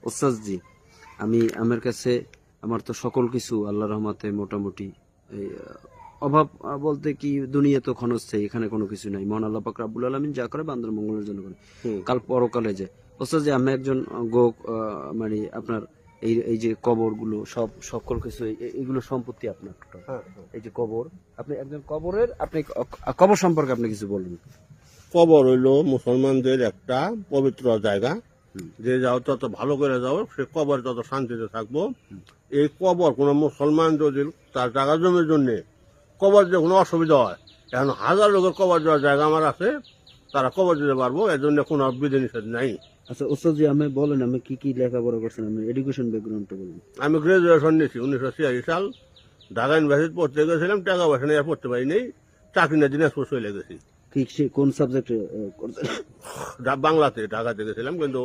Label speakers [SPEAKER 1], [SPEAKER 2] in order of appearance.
[SPEAKER 1] ওস্তাদ জি, আমার কাছে আমার তো সকল কিছু আল্লাহর রহমতে মোটামুটি এই, অভাব বলতে কি দুনিয়া তো ক্ষণস্থায়ী, এখানে কোনো কিছু নাই। মহান আল্লাহ পাক রাব্বুল আলামিন যা করে বান্দার মঙ্গলের জন্য করে।
[SPEAKER 2] হুম।
[SPEAKER 1] কাল পরকালে যে ওস্তাদ জি, আমি একজন মানে আপনার এই এই যে কবরগুলো সব সকল কিছু এইগুলো সম্পত্তি আপনার টোটাল।
[SPEAKER 2] হ্যাঁ,
[SPEAKER 1] এই যে কবর, আপনি একজন কবরের আপনি কবর সম্পর্কে আপনি কিছু বলুন।
[SPEAKER 2] কবর হইল মুসলমানদের একটা পবিত্র জায়গা।
[SPEAKER 1] হুম।
[SPEAKER 2] যে যাও তত ভালো করে যাও, সে কবর তত শান্তিতে থাকবো। এই কবর কোনো মুসলমান যদি তার জায়গা জমির জন্য কবর যে কোনো অসুবিধা হয়, এখন হাজার লোকের কবর দেওয়ার জায়গা আমার আছে, তারা কবর দিতে পারবো, এর জন্য কোনো বিধি নিষেধ নাই।
[SPEAKER 1] আচ্ছা ওস্তাদ জি, আমি বলেন আমি কি কি লেখাপড়া করছেন, আমি এডুকেশন ব্যাকগ্রাউন্ডটা বলুন।
[SPEAKER 2] আমি গ্রাজুয়েশন নিয়েছি 1986 সাল, ঢাকা ইউনিভার্সিটি পড়তে গেছিলাম, টাকা পয়সা নিয়ে আর পড়তে পারিনি, চাকরি নিয়ে দিনাজপুর চলে গেছি।
[SPEAKER 1] কি কোন সাবজেক্টে করতেন?
[SPEAKER 2] বাংলাতে ঢাকাতে গেছিলাম, কিন্তু